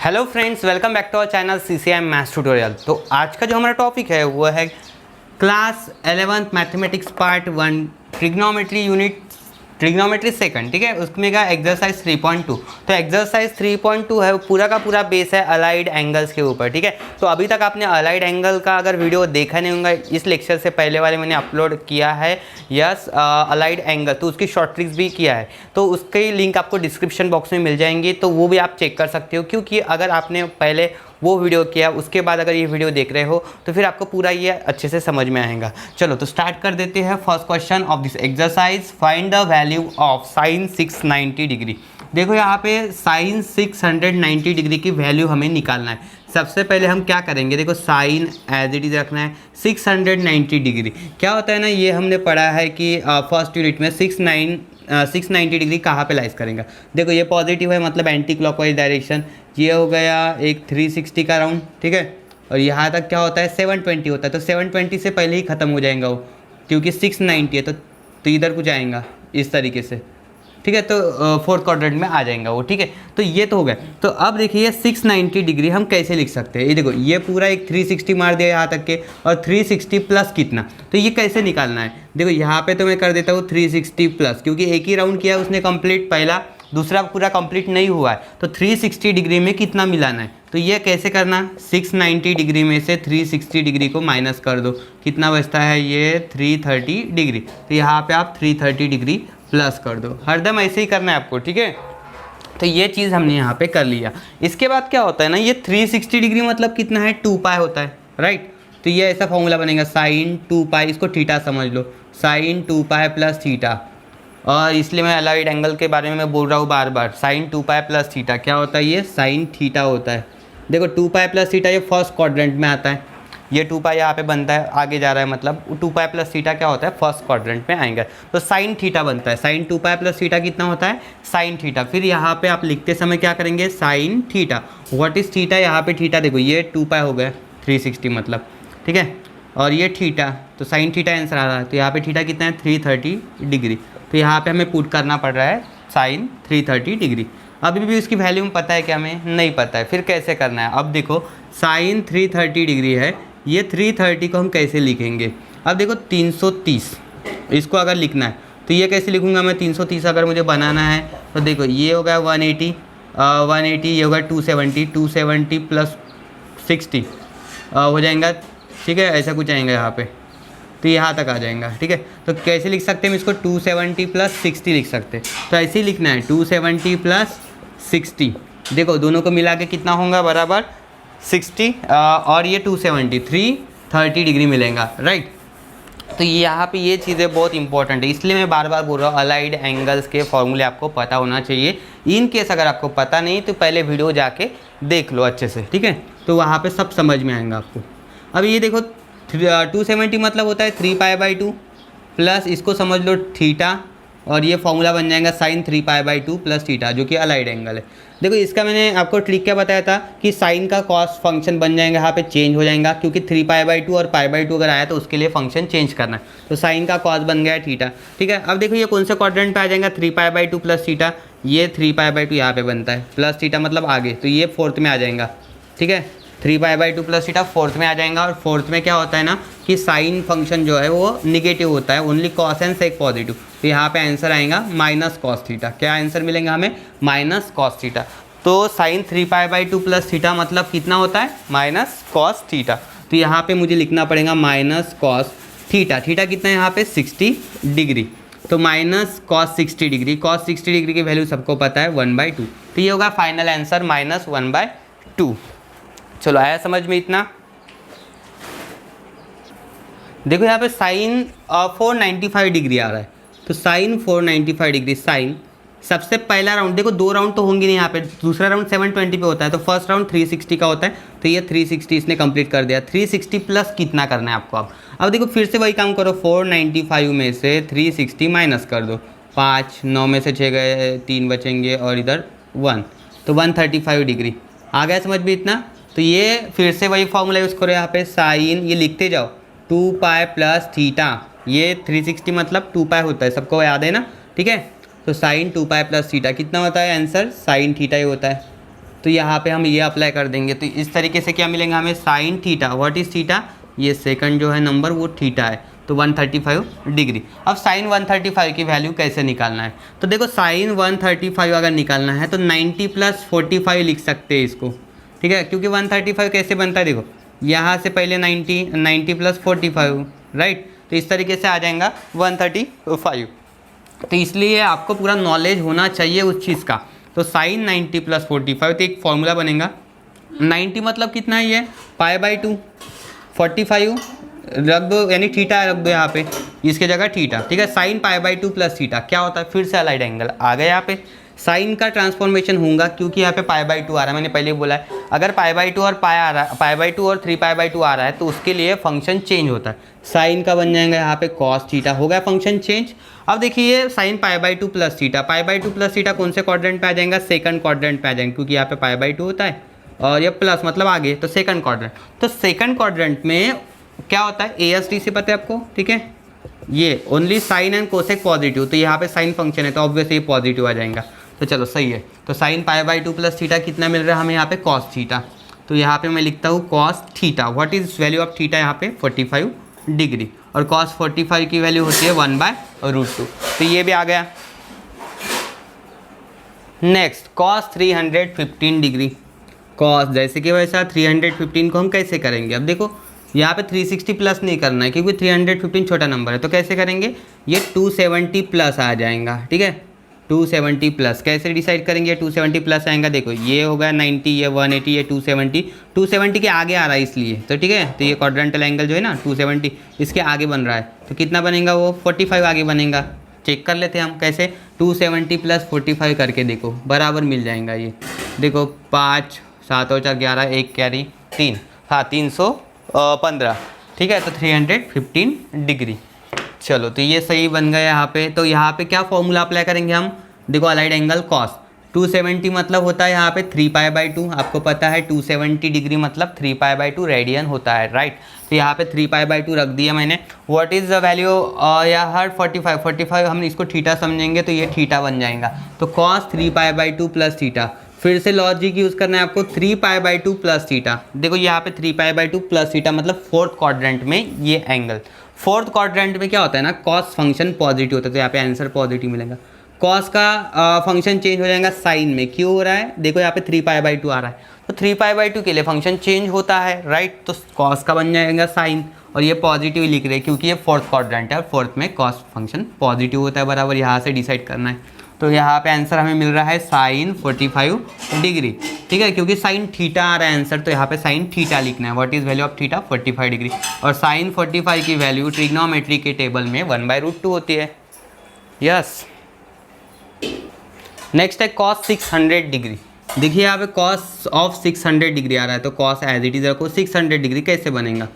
Hello friends, welcome back to our channel CCI maths tutorial. तो आज का जो हमारा टॉपिक है वो है class 11th mathematics part 1 trigonometry unit trigonometry second. ठीक है, उसमें का एक्सरसाइज 3.2। तो एक्सरसाइज 3.2 है, पूरा का पूरा बेस है अलाइड एंगल्स के ऊपर। ठीक है, तो अभी तक आपने अलाइड एंगल का अगर वीडियो देखा नहीं होगा, इस लेक्चर से पहले वाले मैंने अपलोड किया है यस अलाइड एंगल, तो उसकी शॉर्ट ट्रिक्स भी किया है, तो उसके लिंक आपको डिस्क्रिप्शन बॉक्स में मिल जाएंगे, तो वो भी आप चेक कर सकते हो। क्योंकि अगर आपने पहले वो वीडियो किया उसके बाद अगर ये वीडियो देख रहे हो तो फिर आपको पूरा ये अच्छे से समझ में आएगा। चलो तो स्टार्ट कर देते हैं। First question of this exercise, find the value of sine 690 degree. देखो यहाँ पे साइन 690 डिग्री की वैल्यू हमें निकालना है। सबसे पहले हम क्या करेंगे, देखो साइन एज इट इज रखना है 690 डिग्री। क्या होता है ना, ये हमने पढ़ा है कि फर्स्ट यूनिट में 690 डिग्री कहाँ पे लाइज करेंगे। देखो ये पॉजिटिव है मतलब एंटी क्लॉकवाइज डायरेक्शन, ये हो गया एक 360 का राउंड। ठीक है, और यहाँ तक क्या होता है 720 होता है, तो 720 से पहले ही ख़त्म हो जाएगा वो, क्योंकि 690 है तो इधर को जाएगा इस तरीके से। ठीक है, तो फोर्थ क्वाड्रेंट में आ जाएगा वो। ठीक है, तो ये तो हो गया। तो अब देखिए 690 डिग्री हम कैसे लिख सकते हैं। ये देखो ये पूरा एक 360 मार दिया यहाँ तक के, और 360 प्लस कितना, तो ये कैसे निकालना है। देखो यहाँ पे तो मैं कर देता हूँ 360 प्लस, क्योंकि एक ही राउंड किया उसने कंप्लीट, पहला दूसरा पूरा कंप्लीट नहीं हुआ है, तो 360 डिग्री में कितना मिलाना है। तो ये कैसे करना, 690 डिग्री में से 360 डिग्री को माइनस कर दो, कितना बचता है ये 330 डिग्री। तो यहाँ पे आप 330 डिग्री प्लस कर दो, हरदम ऐसे ही करना है आपको। ठीक है, तो ये चीज़ हमने यहाँ पे कर लिया। इसके बाद क्या होता है ना, ये 360 डिग्री मतलब कितना है 2 पाई होता है, राइट। तो ये ऐसा फॉर्मूला बनेगा साइन 2 पाई, इसको थीटा समझ लो, साइन 2 पाई प्लस थीटा। और इसलिए मैं अलाइड एंगल के बारे में मैं बोल रहा हूँ बार बार, साइन 2 पाई प्लस थीटा क्या होता है, ये साइन थीटा होता है। देखो 2 पाई प्लस थीटा ये फर्स्ट क्वाड्रेंट में आता है, ये 2 पाई यहाँ पे बनता है, आगे जा रहा है मतलब 2 पाई प्लस थीटा क्या होता है फर्स्ट क्वाड्रेंट में आएंगे, तो साइन थीटा बनता है। साइन 2 पाई प्लस थीटा कितना होता है, साइन थीटा। फिर यहाँ पे आप लिखते समय क्या करेंगे, sine theta. What is theta, यहाँ पे थीटा देखो ये 2 पाई हो गया 360 मतलब। ठीक है, और ये थीटा, तो साइन थीटा आंसर आ रहा है, तो यहाँ पे थीटा कितना है 330 डिग्री। तो यहाँ पे हमें पुट करना पड़ रहा है साइन 330 डिग्री। अभी भी उसकी वैल्यू पता है क्या, हमें नहीं पता है, फिर कैसे करना है। अब देखो साइन 330 डिग्री है, ये 330 को हम कैसे लिखेंगे। अब देखो 330 इसको अगर लिखना है तो ये कैसे लिखूंगा मैं, 330 अगर मुझे बनाना है तो देखो ये होगा 180 ये होगा 270 प्लस 60 हो जाएगा। ठीक है, ऐसा कुछ आएगा यहाँ पे, तो यहाँ तक आ जाएगा। ठीक है, तो कैसे लिख सकते हैं हम इसको, 270 प्लस 60 लिख सकते हैं। तो ऐसे ही लिखना है 270 प्लस 60। देखो दोनों को मिला के कितना होगा, बराबर 60 और ये 270 330 डिग्री मिलेगा, राइट। तो यहाँ पे ये चीज़ें बहुत इंपॉर्टेंट है, इसलिए मैं बार बार बोल रहा हूँ अलाइड एंगल्स के फॉर्मूले आपको पता होना चाहिए। इन केस अगर आपको पता नहीं तो पहले वीडियो जाके देख लो अच्छे से। ठीक है, तो वहाँ पे सब समझ में आएगा आपको। अब ये देखो 270 मतलब होता है 3 पाई बाई 2 प्लस इसको समझ लो थीटा, और ये फॉर्मूला बन जाएगा sine 3 pi by 2 plus theta, जो कि अलाइड एंगल है। देखो इसका मैंने आपको ट्रिक क्या बताया था कि साइन का कॉस फंक्शन बन जाएगा, यहाँ पे चेंज हो जाएगा, क्योंकि 3 पाई बाई 2 और पाई बाई 2 अगर आया तो उसके लिए फंक्शन चेंज करना है, तो साइन का कॉस बन गया थीटा। ठीक है, अब देखो ये कौन से क्वाड्रेंट पे आ जाएगा, 3 पाई बाई 2 प्लस थीटा, ये 3 पाई बाई 2 यहाँ पे बनता है प्लस थीटा मतलब आगे, तो ये फोर्थ में आ जाएगा। ठीक है, 3 pi by 2 plus theta fourth में आ जाएगा। और फोर्थ में क्या होता है ना कि साइन फंक्शन जो है वो निगेटिव होता है, only cos and sec positive, तो यहाँ पे आंसर आएगा माइनस कॉस थीटा। क्या आंसर मिलेगा हमें, माइनस कॉस थीटा। तो sine 3 pi by 2 plus theta मतलब कितना होता है, माइनस कॉस थीटा। तो यहाँ पे मुझे लिखना पड़ेगा माइनस कॉस थीटा। थीटा कितना है यहाँ पे 60 डिग्री, तो minus cos 60 degree. Cos 60 degree की वैल्यू सबको पता है 1/2, तो ये होगा फाइनल आंसर माइनस 1/2। चलो आया समझ में इतना। देखो यहाँ पे साइन 495 डिग्री आ रहा है, तो साइन 495 डिग्री, साइन सबसे पहला राउंड, देखो 2 राउंड तो होंगे नहीं यहाँ पे, दूसरा राउंड 720 पे होता है, तो फर्स्ट राउंड 360 का होता है, तो ये 360 इसने कंप्लीट कर दिया। 360 प्लस कितना करना है आपको। अब देखो फिर से वही काम करो, 495 में से 360 माइनस कर दो, 5 9 में से 6 गए, 3 बचेंगे और इधर 1, तो 135 डिग्री आ गया समझ में इतना। तो ये फिर से वही फॉर्मूला यूज़ करो, यहाँ पे साइन ये लिखते जाओ 2 पाई प्लस थीटा, ये 360 मतलब 2 पाई होता है, सबको याद है ना। ठीक है, तो साइन 2 पाई प्लस थीटा कितना होता है आंसर, साइन थीटा ही होता है। तो यहाँ पे हम ये अप्लाई कर देंगे। तो इस तरीके से क्या मिलेगा हमें, sine theta, what is theta, ये सेकंड जो है नंबर वो थीटा है, तो 135 डिग्री। अब साइन 135 की वैल्यू कैसे निकालना है, तो देखो साइन 135 अगर निकालना है तो 90 + 45 लिख सकते हैं इसको, ठीक है, क्योंकि 135 कैसे बनता है, देखो यहाँ से पहले 90 + 45, राइट, तो इस तरीके से आ जाएगा 135। तो इसलिए आपको पूरा नॉलेज होना चाहिए उस चीज़ का। तो साइन 90 + 45, तो एक फॉर्मूला बनेगा, 90 मतलब कितना है, ये π/2, 45 रख दो, यानी थीटा रख दो यहाँ पे, इसके जगह थीटा, ठीक है, साइन π/2 + थीटा क्या होता है, फिर से अलाइड एंगल आ गया। यहाँ पे साइन का ट्रांसफॉर्मेशन होगा क्योंकि यहाँ पे π/2 आ रहा है, मैंने पहले बोला है, अगर π/2 और पाई आ रहा है, π/2 और 3π/2 आ रहा है तो उसके लिए फंक्शन चेंज होता है, साइन का बन जाएगा यहाँ पे cos थीटा, हो गया फंक्शन चेंज। अब देखिए साइन π/2 + थीटा, π/2 + थीटा कौन से क्वाड्रेंट पे आ जाएगा, सेकंड क्वाड्रेंट पे आ जाएंगे, क्योंकि यहाँ पे π/2 होता है और ये प्लस मतलब आगे, तो सेकंड क्वाड्रेंट। तो सेकंड क्वाड्रेंट में क्या होता है, AST से पता है आपको, ठीक है, ये only sine and cosec positive, तो यहाँ पे साइन फंक्शन है तो ऑब्वियसली ये पॉजिटिव आ जाएगा, तो चलो सही है। तो साइन π/2 + थीटा कितना मिल रहा है हमें यहाँ पे, cos थीटा, तो यहाँ पे मैं लिखता हूँ cos theta, what is value of theta यहाँ पे 45 डिग्री, और cos 45 की वैल्यू होती है 1/√2, तो ये भी आ गया। नेक्स्ट cos 315 डिग्री, cos जैसे कि वैसा 315 को हम कैसे करेंगे, अब देखो यहाँ पे 360 प्लस नहीं करना है क्योंकि 315 छोटा नंबर है, तो कैसे करेंगे, ये 270 प्लस आ जाएगा, ठीक है, 270 प्लस कैसे डिसाइड करेंगे, 270 प्लस आएगा, देखो ये होगा 90, ये 180, ये 270 के आगे आ रहा है इसलिए, तो ठीक है, तो ये क्वाड्रेंटल एंगल जो है ना 270 इसके आगे बन रहा है, तो कितना बनेगा वो 45 आगे बनेगा। चेक कर लेते हैं हम कैसे, 270 + 45 करके देखो बराबर मिल जाएगा, ये देखो 5 7 और 4 11, 1 कैरी 3, हाँ 315, ठीक है, तो 315 डिग्री। चलो तो ये सही बन गया यहाँ पे। तो यहाँ पे क्या फॉर्मूला अप्लाई करेंगे हम, देखो अलाइड एंगल cos 270 मतलब होता है यहाँ पे 3π/2, आपको पता है 270 डिग्री मतलब 3π/2 रेडियन होता है, राइट, तो यहाँ पे 3π/2 रख दिया मैंने। व्हाट इज़ द वैल्यू यहाँ 45 हम इसको थीटा समझेंगे तो ये थीटा बन जाएगा, तो cos 3π/2 + थीटा, फिर से लॉजिक यूज़ करना है आपको, 3π/2 + थीटा, देखो यहाँ पे 3π/2 + थीटा मतलब फोर्थ क्वाड्रेंट में ये एंगल, फोर्थ क्वाड्रेंट में क्या होता है ना, cos फंक्शन पॉजिटिव होता है, तो यहाँ पे आंसर पॉजिटिव मिलेगा। cos का फंक्शन चेंज हो जाएगा साइन में, क्यों हो रहा है, देखो यहाँ पे 3π/2 आ रहा है, तो 3π/2 के लिए फंक्शन चेंज होता है, राइट, तो cos का बन जाएगा साइन, और ये पॉजिटिव लिख रहे हैं क्योंकि ये फोर्थ क्वाड्रेंट है और फोर्थ में cos फंक्शन पॉजिटिव होता है, बराबर यहाँ से डिसाइड करना है। तो यहाँ पे आंसर हमें मिल रहा है साइन 45 डिग्री, ठीक है, क्योंकि साइन थीटा आ रहा है आंसर, तो यहाँ पे साइन थीटा लिखना है, what is value of theta 45 degree, और साइन 45 की वैल्यू ट्रिग्नोमेट्री के टेबल में 1/√2 होती है। यस, नेक्स्ट है cos 600 डिग्री, देखिए यहाँ पे cos ऑफ 600 डिग्री आ रहा है, तो cos एज इट इज रखो, 600 डिग्री कैसे बनेगा,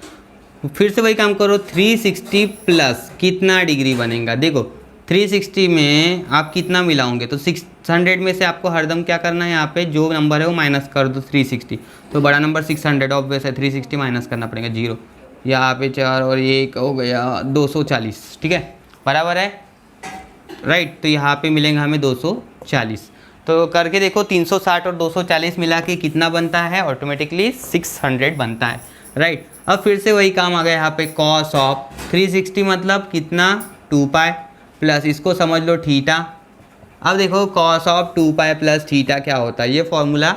फिर से वही काम करो, 360 प्लस कितना डिग्री बनेगा, देखो 360 में आप कितना मिलाओगे, तो 600 में से आपको हरदम क्या करना है, यहाँ पे जो नंबर है वो माइनस कर दो 360, तो बड़ा नंबर 600 ऑब्वियस है, 360 माइनस करना पड़ेगा 0, यहाँ पे 4 और ये 1 हो गया 240, ठीक है, बराबर है, राइट, तो यहाँ पे मिलेंगे हमें 240, तो करके देखो 360 और 240 मिला के कितना बनता है, ऑटोमेटिकली 600 बनता है, राइट। अब फिर से वही काम आ गया यहाँ पे, cos ऑफ 360 मतलब कितना 2π प्लस इसको समझ लो थीटा। अब देखो cos ऑफ 2π प्लस थीटा क्या होता है, ये फॉर्मूला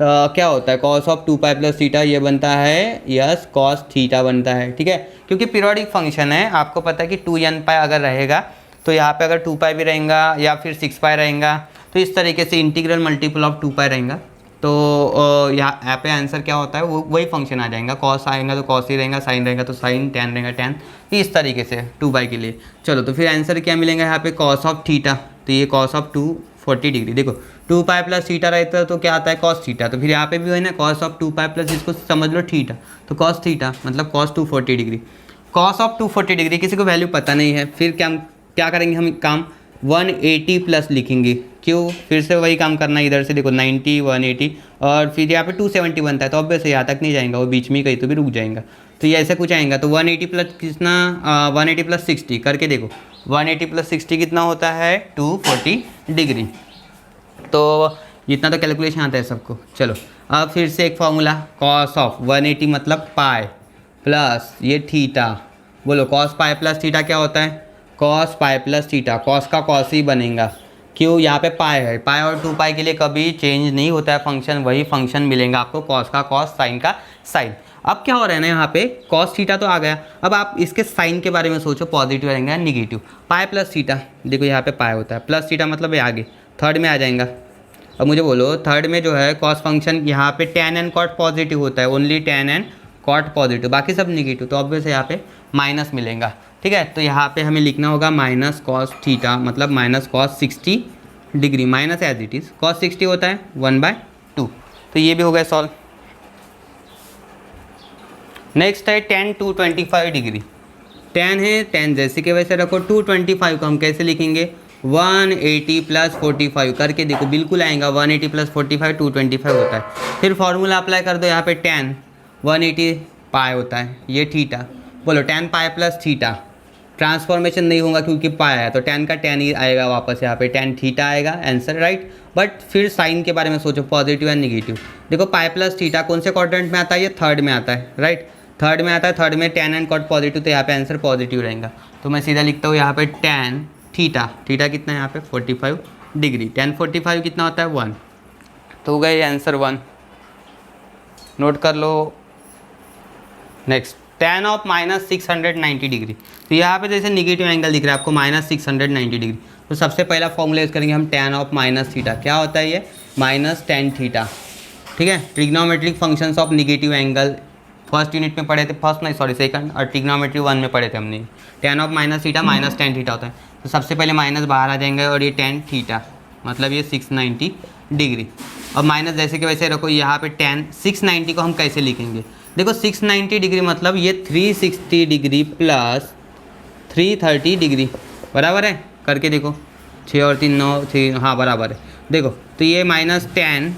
क्या होता है, cos ऑफ 2π प्लस थीटा ये बनता है, यस cos थीटा बनता है, ठीक है, क्योंकि पीरियोडिक फंक्शन है, आपको पता है कि 2n π अगर रहेगा तो यहाँ पे अगर 2π भी रहेगा या फिर 6π रहेगा, तो इस तरीके से इंटीग्रल मल्टीपल ऑफ 2π रहेगा, तो यहाँ पे आंसर क्या होता है, वो वही फंक्शन आ जाएगा, cos आएगा तो cos ही रहेगा, साइन रहेगा तो साइन, tan रहेगा tan, इस तरीके से 2π के लिए। चलो तो फिर आंसर क्या मिलेगा यहाँ पे, cos ऑफ थीटा, तो ये cos ऑफ 240 डिग्री, देखो 2π प्लस थीटा रहता है तो क्या आता है cos थीटा, तो फिर यहाँ पे भी है ना cos ऑफ 2π प्लस इसको समझ लो थीटा, तो cos थीटा मतलब cos 240 degree. cos of 240 degree किसी को वैल्यू पता नहीं है, फिर क्या करेंगे हम काम, 180 प्लस लिखेंगे, क्यों, फिर से वही काम करना है, इधर से देखो 90 180 और फिर यहाँ पे 270 बनता है, तो ऑब्वियसली यहाँ तक नहीं जाएगा, वो बीच में कहीं तो भी रुक जाएगा, तो ये ऐसा कुछ आएगा, तो 180 प्लस कितना 180 प्लस 60 करके देखो, 180 प्लस 60 कितना होता है 240 डिग्री। तो इतना तो कैलकुलेशन आता है सबको। चलो अब फिर से एक फॉर्मूला, कॉस ऑफ 180 मतलब पाई प्लस ये थीटा। बोलो कॉस पाई प्लस थीटा क्या होता है? Cos pi plus theta, cos का कॉस ही बनेगा। क्यों? यहाँ पे पाई है, पाई और 2 पाई के लिए कभी चेंज नहीं होता है फंक्शन, वही फंक्शन मिलेगा आपको, कॉस का कॉस, साइन का साइन। अब क्या हो रहा है ना, यहाँ पे कॉस थीटा तो आ गया, अब आप इसके साइन के बारे में सोचो, पॉजिटिव रहेंगे या निगेटिव। पाई प्लस थीटा, देखो यहाँ पे पाई होता है, प्लस थीटा मतलब ये आगे थर्ड में आ जाएगा। अब मुझे बोलो थर्ड में जो है कॉस फंक्शन, यहाँ पे tan एंड कॉट पॉजिटिव होता है, only tan and cot positive, बाकी सब निगेटिव, तो ऑब्वियस यहाँ पे माइनस मिलेगा। ठीक है, तो यहाँ पे हमें लिखना होगा माइनस कॉस थीटा मतलब minus cos 60 degree, minus as it is, cos 60 होता है 1/2। तो ये भी हो गया सॉल्व। नेक्स्ट है tan 225 डिग्री। tan है, tan जैसे के वैसे रखो, 225 को हम कैसे लिखेंगे? 180 प्लस 45 करके देखो, बिल्कुल आएगा, 180 प्लस 45 225 होता है। फिर फॉर्मूला अप्लाई कर दो, यहाँ पे tan 180 पाई होता है, ये थीटा, बोलो tan पाई प्लस थीटा, ट्रांसफॉर्मेशन नहीं होगा क्योंकि पाई है, तो tan का tan ही आएगा वापस, यहाँ पे tan थीटा आएगा आंसर, राइट। बट फिर साइन के बारे में सोचो, पॉजिटिव एंड निगेटिव। देखो पाई प्लस थीटा कौन से क्वाड्रेंट में आता है? ये थर्ड में आता है, राइट, थर्ड में आता है, थर्ड में tan एंड कॉट पॉजिटिव, तो यहाँ पे आंसर पॉजिटिव रहेगा। तो मैं सीधा लिखता हूँ यहाँ पे tan थीटा, थीटा कितना है यहाँ पे 45 डिग्री, tan 45 कितना होता है 1, तो हो गया आंसर 1, नोट कर लो। Next tan of minus 690 degree, तो यहाँ पे जैसे निगेटिव एंगल दिख रहा है आपको माइनस 690 डिग्री, तो सबसे पहला फॉर्मूला यूज़ करेंगे हम tan ऑफ माइनस थीटा, क्या होता है ये? Minus tan theta. ठीक है, trigonometric functions of negative angle first unit में पढ़े थे, फर्स्ट नहीं सॉरी सेकंड, और ट्रिग्नोमेट्री 1 में पढ़े थे हमने। tan of minus theta minus tan theta होता है, तो सबसे पहले माइनस बाहर आ जाएंगे और ये tan थीटा मतलब ये 690 डिग्री। अब माइनस जैसे कि वैसे रखो, यहाँ पे tan 690 को हम कैसे लिखेंगे? देखो 690 डिग्री मतलब ये 360 डिग्री प्लस 330 डिग्री, बराबर है, करके देखो, 6 और 3 9, 6, हाँ बराबर है। देखो तो ये माइनस tan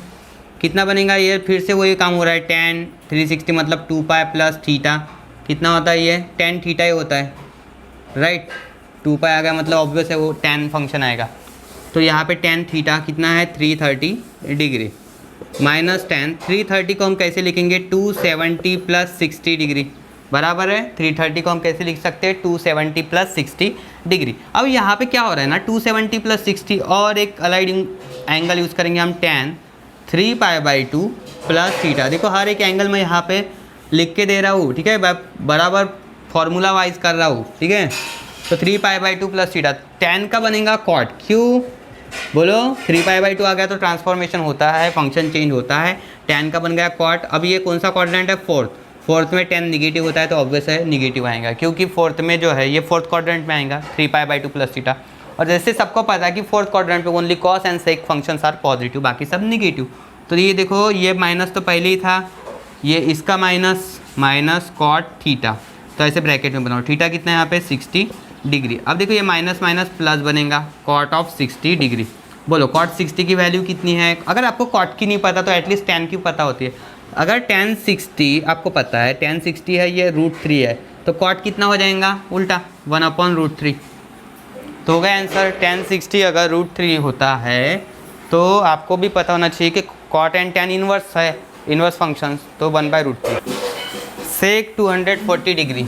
कितना बनेगा? ये फिर से वही काम हो रहा है, tan 360 मतलब 2 पाई प्लस थीटा कितना होता है? ये tan थीटा ही होता है, राइट, 2 पाई आ गया मतलब ऑब्वियस है वो tan फंक्शन आएगा। तो यहाँ पे tan थीटा कितना है 330 डिग्री, माइनस tan 330 को हम कैसे लिखेंगे? 270 प्लस 60 डिग्री, बराबर है, 330 को हम कैसे लिख सकते हैं? 270 प्लस 60 डिग्री। अब यहाँ पे क्या हो रहा है ना, 270 प्लस 60 और एक अलाइड एंगल यूज़ करेंगे हम tan 3 pi by 2 plus theta. देखो हर एक एंगल में यहाँ पे लिख के दे रहा हूँ, ठीक है, बराबर फॉर्मूला वाइज कर रहा हूँ, ठीक है। तो 3 pi by 2 plus theta, tan का बनेगा कॉट, क्यों? बोलो 3 पाई बाई 2 आ गया तो ट्रांसफॉर्मेशन होता है, फंक्शन चेंज होता है, tan का बन गया कॉट। अब ये कौन सा क्वाड्रेंट है? फोर्थ में tan निगेटिव होता है तो ऑब्वियस है निगेटिव आएगा, क्योंकि फोर्थ में जो है ये फोर्थ क्वाड्रेंट में आएगा 3 पाई बाई 2 प्लस थीटा। और जैसे सबको पता है कि फोर्थ क्वाड्रेंट पे only cos and sec functions are positive, बाकी सब निगेटिव। तो ये देखो ये माइनस तो पहले ही था, ये इसका माइनस कॉट थीटा, तो ऐसे ब्रैकेट में बनाओ, थीटा कितना है यहाँ पे 60 डिग्री। अब देखो ये माइनस माइनस प्लस बनेगा, कॉट ऑफ 60 डिग्री। बोलो कॉट 60 की वैल्यू कितनी है? अगर आपको कॉट की नहीं पता तो एटलीस्ट tan की पता होती है। अगर tan 60 आपको पता है, tan 60 है, ये √3 है, तो कॉट कितना हो जाएगा? उल्टा 1/√3। तो हो गया आंसर, tan 60 अगर √3 होता है तो आपको भी पता होना चाहिए कि कॉट एंड tan इनवर्स है, इनवर्स फंक्शंस, तो 1/√3। सेक 240 डिग्री,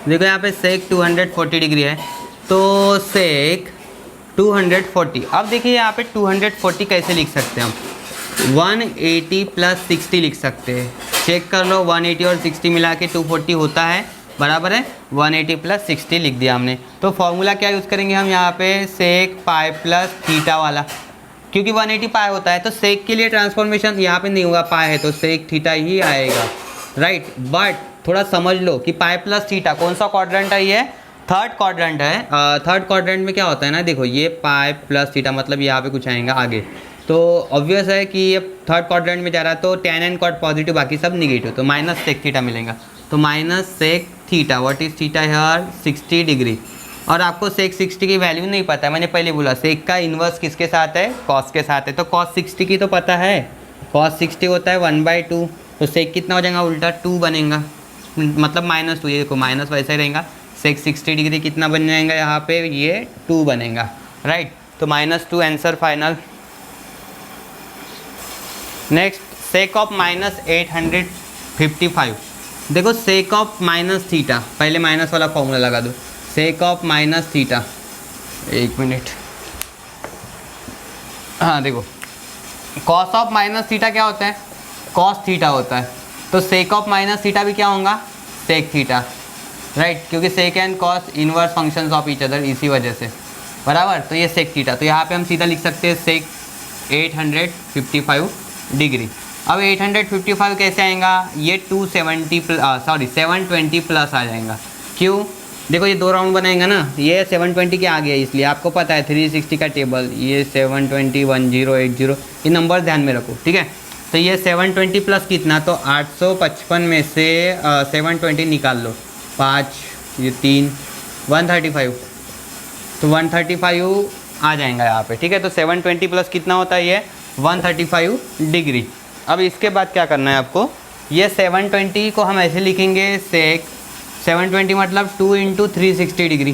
देखो यहाँ पे सेक 240 डिग्री है, तो सेक 240। अब देखिए यहाँ पे 240 कैसे लिख सकते हैं हम? 180 प्लस 60 लिख सकते हैं, चेक कर लो, 180 और 60 मिला के 240 होता है, बराबर है 180 प्लस 60 लिख दिया हमने। तो फॉर्मूला क्या यूज़ करेंगे हम यहाँ पे? सेक पाई प्लस थीटा वाला, क्योंकि 180 पाई होता है तो सेक के लिए ट्रांसफॉर्मेशन यहाँ पे नहीं होगा, पाई है तो सेक थीटा ही आएगा, राइट। बट थोड़ा समझ लो कि पाई प्लस थीटा कौन सा क्वाड्रेंट है? ये थर्ड क्वाड्रेंट है। थर्ड क्वाड्रेंट में क्या होता है ना, देखो ये पाई प्लस थीटा मतलब यहाँ पे कुछ आएगा आगे, तो ऑब्वियस है कि ये थर्ड क्वाड्रेंट में जा रहा है, तो tan एंड कॉट पॉजिटिव, बाकी सब निगेटिव, तो माइनस सेक थीटा मिलेगा। तो minus sec theta, what is theta here? 60 degree. और आपको सेक 60 की वैल्यू नहीं पता है, मैंने पहले बोला सेक का इन्वर्स किसके साथ है? कॉस के साथ है, तो कॉस 60 की तो पता है, कॉस 60 होता है 1/2, तो सेक कितना हो जाएगा? उल्टा 2 बनेगा, मतलब -2। ये देखो माइनस वैसे ही रहेगा, सेक 60 डिग्री कितना बन जाएगा यहाँ पे? ये 2 बनेगा, राइट। तो -2 answer final. Next sake of -855, देखो सेक ऑफ माइनस थीटा, पहले माइनस वाला फॉर्मूला लगा दो, सेक ऑफ माइनस थीटा, एक मिनट, हाँ देखो कॉस ऑफ माइनस थीटा क्या होता है, कॉस थीटा होता है, तो सेक ऑफ माइनस थीटा भी क्या होगा, सेक थीटा, राइट, क्योंकि sec and cos inverse functions of each other, इसी वजह से, बराबर। तो ये सेक थीटा, तो यहाँ पे हम सीधा लिख सकते हैं सेक 855 डिग्री। अब 855 कैसे आएगा, ये 720 प्लस आ जाएगा, क्यों, देखो ये 2 राउंड बनाएगा ना, ये 720 के आ गया, इसलिए आपको पता है 360 का टेबल, ये 720 1080 ये नंबर ध्यान में रखो, ठीक है। तो ये 720 प्लस कितना, तो 855 में से 720 निकाल लो, 5 ये 3 135, तो 135 आ जाएगा यहाँ पे, ठीक है। तो 720 प्लस कितना होता है, ये 135 डिग्री। अब इसके बाद क्या करना है आपको, ये 720 को हम ऐसे लिखेंगे, सेक 720 मतलब 2 × 360 डिग्री,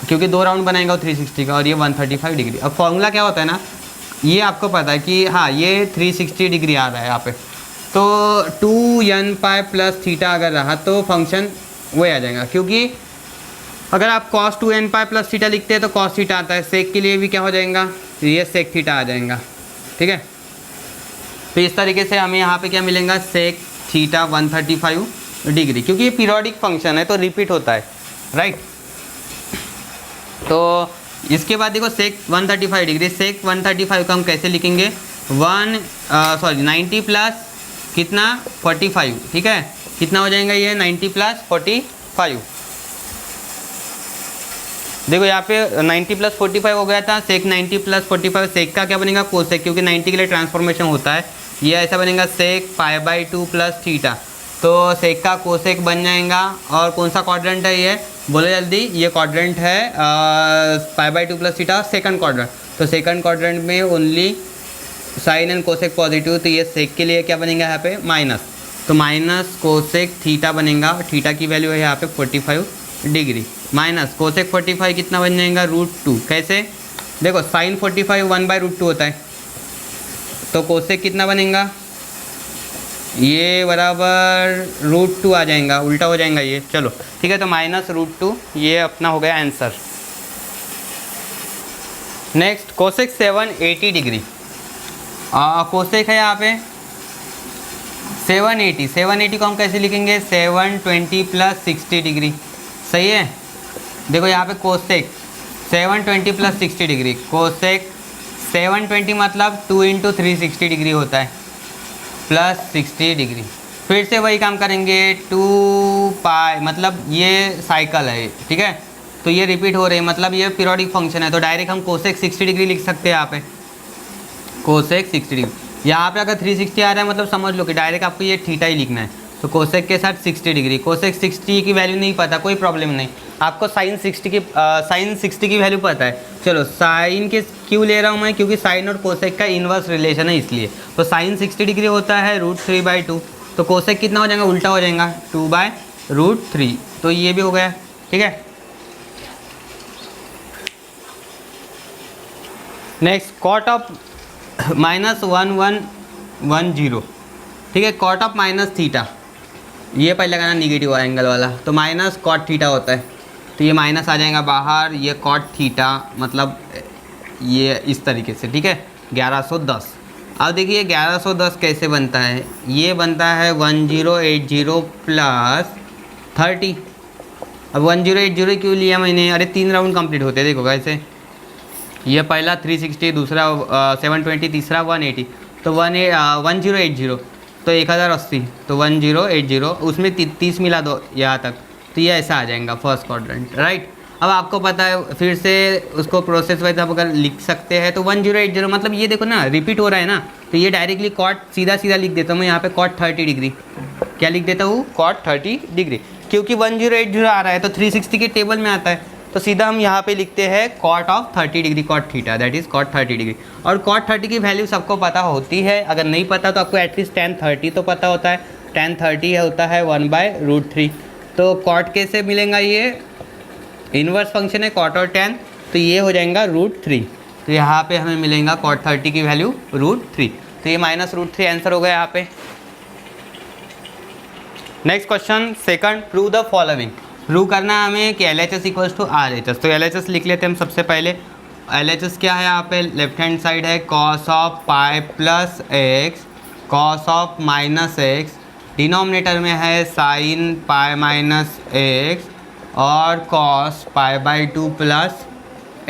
क्योंकि 2 राउंड बनाएगा 360 का, और ये 135 डिग्री। अब फॉर्मूला क्या होता है ना, ये आपको पता है कि हाँ ये 360 डिग्री आ रहा है यहाँ पे, तो 2n पाई प्लस थीटा अगर रहा तो फंक्शन वही आ जाएगा, क्योंकि अगर आप cos 2n पाई प्लस थीटा लिखते हैं तो cos थीटा आता है, सेक के लिए भी क्या हो जाएगा, ये सेक थीटा आ जाएगा, ठीक है। तो इस तरीके से हमें यहाँ पे क्या मिलेगा, सेक थीटा 135 डिग्री, क्योंकि ये पीरियोडिक फंक्शन है तो रिपीट होता है, राइट। तो इसके बाद देखो सेक 135 डिग्री, सेक 135 को हम कैसे लिखेंगे, 90 प्लस कितना 45, ठीक है, कितना हो जाएगा ये 90 प्लस 45, देखो यहाँ पे 90 प्लस 45 हो गया था, सेक 90 प्लस 45, सेक का क्या बनेगा, कोसेक, क्योंकि 90 के लिए ट्रांसफॉर्मेशन होता है, ये ऐसा बनेगा सेक π/2 प्लस थीटा, तो सेक का कोसेक बन जाएगा। और कौन सा क्वाड्रेंट है ये, बोलो जल्दी, ये क्वाड्रेंट है π/2 प्लस थीटा, सेकंड क्वाड्रेंट, तो सेकंड क्वाड्रेंट में only sine and cosec positive, तो ये सेक के लिए क्या बनेगा यहाँ पे माइनस, तो माइनस कोसेक थीटा बनेगा, थीटा की वैल्यू है यहाँ पे 45 डिग्री, माइनस कोसेक 45 कितना बन जाएगा, √2, कैसे, देखो साइन 45 1/√2 होता है, तो कोसेक कितना बनेगा, ये बराबर √2 आ जाएगा, उल्टा हो जाएगा ये, चलो ठीक है, तो -√2 ये अपना हो गया answer. Next cosec 780 degree, cosec है यहाँ पे 780 को हम कैसे लिखेंगे, 720 प्लस 60 डिग्री, सही है। देखो यहाँ पे कोसेक 720 प्लस 60 डिग्री, कोसेक 720 मतलब 2 × 360 डिग्री होता है, प्लस 60 डिग्री, फिर से वही काम करेंगे, 2π मतलब ये साइकिल है, ठीक है, तो ये रिपीट हो रही है, मतलब ये पीरियोडिक फंक्शन है, तो डायरेक्ट हम कोसेक 60 डिग्री लिख सकते हैं यहाँ पे, कोसेक 60 डिग्री, यहाँ पे अगर 360 आ रहा है मतलब समझ लो कि डायरेक्ट आपको ये थीटा ही लिखना है, तो कोसेक के साथ 60 डिग्री, कोसेक 60 की वैल्यू नहीं पता कोई प्रॉब्लम नहीं, आपको साइन 60 की वैल्यू पता है, चलो साइन के क्यों ले रहा हूँ मैं, क्योंकि साइन और कोसेक का इन्वर्स रिलेशन है इसलिए, तो साइन 60 डिग्री होता है √3/2, तो कोसेक कितना हो जाएगा, उल्टा हो जाएगा 2/√3, तो ये भी हो गया, ठीक है। नेक्स्ट कॉट ऑफ -1110, ठीक है, कॉट ऑफ माइनस थीटा, ये पहले लगाना निगेटिव एंगल वाला, तो माइनस कॉट थीटा होता है, तो ये माइनस आ जाएगा बाहर, ये कॉट थीटा मतलब ये इस तरीके से, ठीक है, 1110। अब देखिए 1110 कैसे बनता है, ये बनता है 1080 प्लस 30, अब 1080 क्यों लिया मैंने, अरे 3 राउंड कंप्लीट होते हैं, देखो कैसे, ये पहला 360, दूसरा 720, तीसरा 180, तो 1080 तो 1080, तो 1080 उसमें 30 मिला दो यहाँ तक, तो ये ऐसा आ जाएगा फर्स्ट क्वाड्रेंट, राइट। अब आपको पता है फिर से उसको प्रोसेस वाइज आप अगर लिख सकते हैं, तो 1080 मतलब ये देखो ना रिपीट हो रहा है ना, तो ये डायरेक्टली कॉट सीधा लिख देता हूँ मैं यहाँ पे, कॉट 30 डिग्री, क्या लिख देता हूँ, कॉट 30 डिग्री, क्योंकि 1080 आ रहा है तो 360 के टेबल में आता है, तो सीधा हम यहाँ पे लिखते हैं cot of 30 degree, cot theta, that is cot 30 degree. और कॉट 30 की वैल्यू सबको पता होती है, अगर नहीं पता तो आपको एटलीस्ट tan 30 तो पता होता है, tan 30 होता है 1/√3, तो कॉट कैसे मिलेगा, ये इनवर्स फंक्शन है कॉट और tan, तो ये हो जाएगा √3, तो यहाँ पे हमें मिलेगा कॉट 30 की वैल्यू √3। तो ये -√3 आंसर हो गया यहाँ पे। Next question second, prove the following. Prove करना है हमें कि LHS इक्वल्स टू RHS। तो LHS लिख लेते हैं हम सबसे पहले। LHS क्या है यहाँ पे, लेफ्ट हैंड साइड है cos of pi plus x cos of minus x, denominator में है साइन पाई माइनस एक्स और cos pi by 2 plus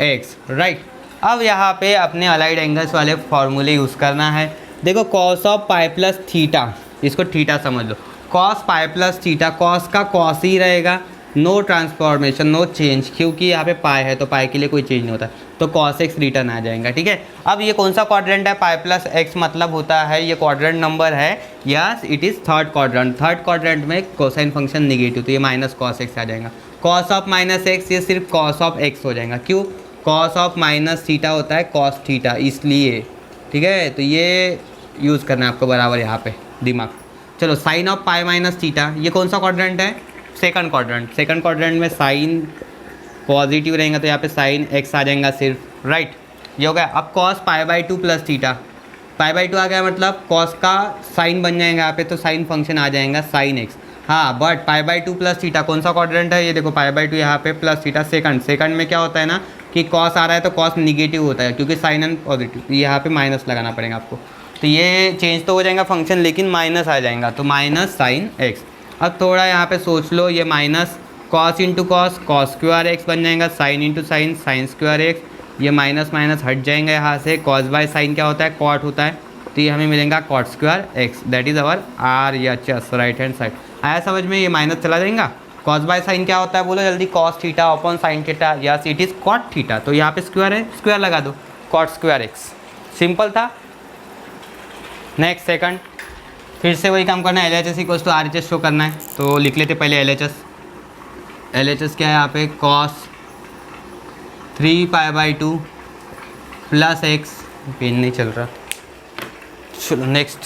x, right. अब यहाँ पे अपने अलाइड एंगल्स वाले फॉर्मूले यूज़ करना है। देखो cos of pi plus theta, इसको थीटा समझ लो, cos पाई प्लस थीटा, cos का cos ही रहेगा, नो ट्रांसफॉर्मेशन, नो चेंज, क्योंकि यहाँ पे पाई है तो पाई के लिए कोई चेंज नहीं होता, तो cos x रिटर्न आ जाएगा, ठीक है। अब ये कौन सा क्वाड्रेंट है, पाई प्लस एक्स मतलब होता है ये क्वाड्रेंट नंबर है, yes it is third quadrant. Third quadrant में कोसाइन फंक्शन निगेटिव, तो ये माइनस cos x आ जाएगा। cos ऑफ माइनस एक्स ये सिर्फ cos ऑफ x हो जाएगा, क्यों, cos ऑफ माइनस थीटा होता है cos थीटा, इसलिए, ठीक है। तो ये यूज़ करना है आपको बराबर यहाँ पे दिमाग। चलो sine of pi minus theta, ये कौन सा क्वाड्रेंट है, सेकंड क्वाड्रेंट। सेकंड क्वाड्रेंट में साइन पॉजिटिव रहेगा तो यहाँ पे साइन x आ जाएगा सिर्फ, राइट। ये हो गया। अब cos pi by 2 plus theta, pi by 2 आ गया मतलब cos का साइन बन जाएगा यहाँ पे, तो साइन फंक्शन आ जाएगा साइन x। हाँ but pi by 2 plus theta कौन सा क्वाड्रेंट है, ये देखो पाई बाई 2 यहाँ पे प्लस थीटा सेकंड। सेकंड में क्या होता है ना कि cos आ रहा है तो cos निगेटिव होता है, क्योंकि साइन एंड पॉजिटिव, यहाँ पे माइनस लगाना पड़ेगा आपको। तो ये चेंज तो हो जाएगा फंक्शन, लेकिन माइनस आ जाएगा, तो माइनस साइन एक्स। अब थोड़ा यहाँ पे सोच लो, ये minus cos into cos, cos square x बन जाएगा, sine into sine, sine square x, ये माइनस माइनस हट जाएंगे यहाँ से। कॉस बाय साइन क्या होता है, कॉट होता है, तो ये हमें मिलेगा cot square x, that is our RHS, right hand side. आया समझ में, ये माइनस चला जाएगा। कॉस बाय साइन क्या होता है बोलो जल्दी, cos theta upon sine theta, yes it is cot theta, तो यहाँ पे स्क्वायर है, स्क्वायर लगा दो, कॉट स्क्वायर एक्स, सिंपल था। नेक्स्ट सेकंड, फिर से वही काम करना है, LHS equals to RHS show करना है, तो लिख लेते पहले LHS। LHS क्या है यहाँ पे, cos 3 pi by 2 plus x, pen नहीं चल रहा, चलो next,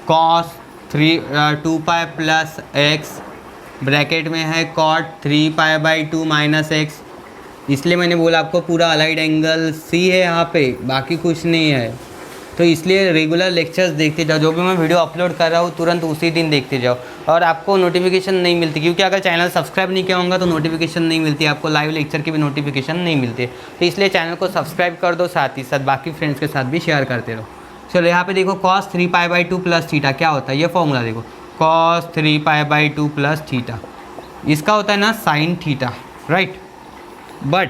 cos 2 pi plus x, bracket में है cot 3 pi by 2 minus x. इसलिए मैंने बोला आपको पूरा अलाइड एंगल C है यहाँ पे, बाकी कुछ नहीं है। तो इसलिए रेगुलर लेक्चर्स देखते जाओ, जो भी मैं वीडियो अपलोड कर रहा हूँ तुरंत उसी दिन देखते जाओ, और आपको नोटिफिकेशन नहीं मिलती, क्योंकि अगर चैनल सब्सक्राइब नहीं किया होगा तो नोटिफिकेशन नहीं मिलती, आपको लाइव लेक्चर की भी नोटिफिकेशन नहीं मिलती। तो इसलिए चैनल को सब्सक्राइब कर दो, साथ ही साथ बाकी फ्रेंड्स के साथ भी शेयर करते रहो। चलो यहाँ पे देखो cos 3 pi by 2 plus theta क्या होता है, ये फॉर्मूला देखो, cos 3 pi by 2 plus theta, इसका होता है ना साइन थीटा, राइट। बट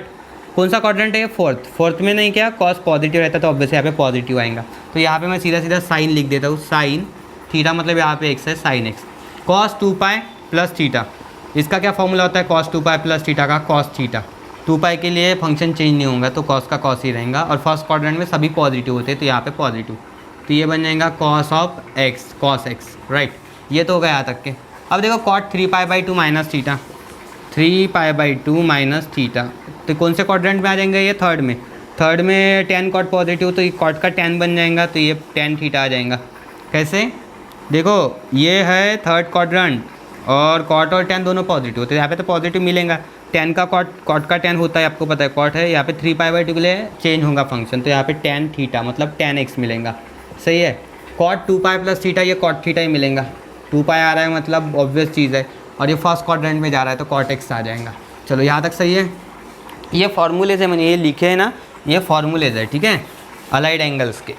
कौन सा क्वाड्रेंट है ये, फोर्थ में नहीं, क्या cos पॉजिटिव रहता तो ऑब्वियसली यहाँ पे पॉजिटिव आएगा, तो यहाँ पे मैं सीधा सीधा साइन लिख देता हूँ, साइन थीटा मतलब यहाँ पे x है, sine x। cos 2 pi plus theta, इसका क्या फॉर्मूला होता है, cos 2 पाई प्लस थीटा का cos थीटा, 2 पाई के लिए फंक्शन चेंज नहीं होगा तो cos का cos ही रहेगा, और फर्स्ट क्वाड्रेंट में सभी पॉजिटिव होते हैं तो यहाँ पे पॉजिटिव, तो ये बन जाएगा cos of x, cos x, right. ये तो हो गया यहाँ तक के। अब देखो cot 3 pi by 2 minus theta, 3 pi by 2 minus theta, तो कौन से क्वाड्रेंट में आ जाएंगे, ये थर्ड में। थर्ड में tan cot पॉजिटिव, तो ये cot का tan बन जाएगा, तो ये tan थीटा आ जाएगा। कैसे, देखो ये है थर्ड क्वाड्रेंट और cot और tan दोनों पॉजिटिव, तो यहाँ पे तो पॉजिटिव मिलेगा। tan का cot का tan होता है, आपको पता है cot है, यहाँ पे 3 पाई बाई 2 के लिए चेंज होगा फंक्शन, तो यहाँ पे tan थीटा मतलब tan x मिलेगा, सही है। cot 2 पाई प्लस थीटा, ये cot थीटा ही मिलेगा, 2 पाई आ रहा है मतलब ऑब्वियस चीज़ है, और ये फर्स्ट क्वाड्रेंट में जा रहा है तो cot x आ जाएगा। चलो यहाँ तक सही है। ये फार्मूलेज है, मैंने ये लिखे हैं ना, ये फार्मूलेज है, ठीक है, अलाइड एंगल्स के।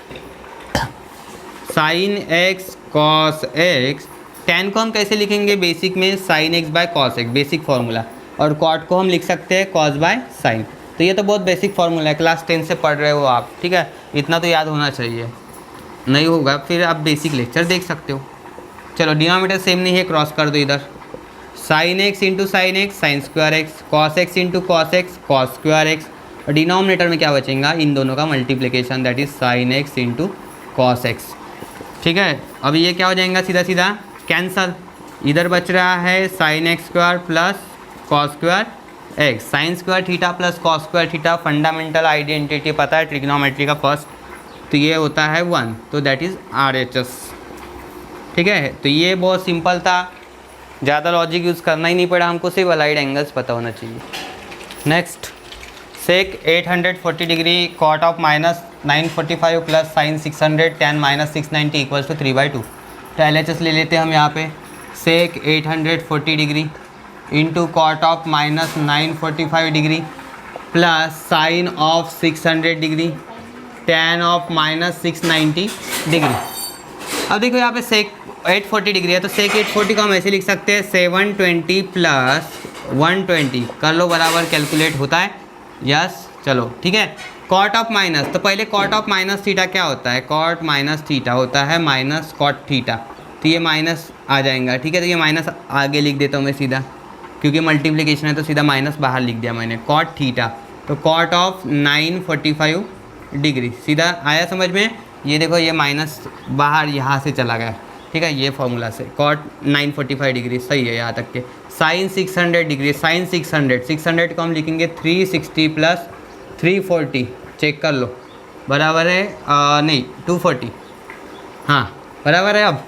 Sine x cos x, tan को हम कैसे लिखेंगे बेसिक में, sine x by cos x, basic formula, और cot को हम लिख सकते हैं कॉस बाय साइन। तो ये तो बहुत बेसिक फार्मूला है, क्लास 10 से पढ़ रहे हो आप, ठीक है, इतना तो याद होना चाहिए, नहीं होगा फिर आप बेसिक लेक्चर देख सकते हो। चलो डिनोमिनेटर सेम नहीं है, क्रॉस कर दो इधर, sine x into sine x, sine square x, cos x into cos x, cos square x, और डिनोमिनेटर में क्या बचेगा, इन दोनों का multiplication, that is sine x into cos x, ठीक है। अब ये क्या हो जाएगा, सीधा सीधा कैंसल, इधर बच रहा है sine x square plus cos square x, sine square theta plus cos square theta, fundamental identity पता है ट्रिग्नोमेट्री का फर्स्ट, तो ये होता है 1, तो दैट इज़ RHS, ठीक है। तो ये बहुत सिंपल था, ज़्यादा लॉजिक यूज़ करना ही नहीं पड़ा हमको, सिर्फ अलाइड एंगल्स पता होना चाहिए। Next, sec 840 degree, cot of minus 945 plus sine 600 tan minus 690 equals to 3/2। तो LHS ले लेते हैं हम यहाँ पे, sec 840 degree into cot of minus 945 degree plus sine of 600 degree tan of minus 690 degree. अब देखो यहाँ पे सेक 840 डिग्री है, तो सेक 840 को हम ऐसे लिख सकते हैं 720 प्लस 120 कर लो बराबर कैलकुलेट होता है। यस चलो ठीक है। कॉट ऑफ माइनस, तो पहले कॉट ऑफ माइनस थीटा क्या होता है, कॉट माइनस थीटा होता है माइनस कॉट थीटा, तो ये माइनस आ जाएगा। ठीक है, तो ये माइनस आगे लिख देता हूँ मैं सीधा, क्योंकि मल्टीप्लिकेशन है तो सीधा माइनस बाहर लिख दिया मैंने, कॉट थीटा। तो कॉट ऑफ 945 डिग्री सीधा आया समझ में। ये देखो ये माइनस बाहर यहाँ से चला गया। ठीक है, ये फॉर्मूला से कॉट 945 डिग्री सही है यहाँ तक के। साइन 600 डिग्री, साइन 600 को हम लिखेंगे 360 प्लस 340, चेक कर लो बराबर है नहीं 240, हाँ बराबर है। अब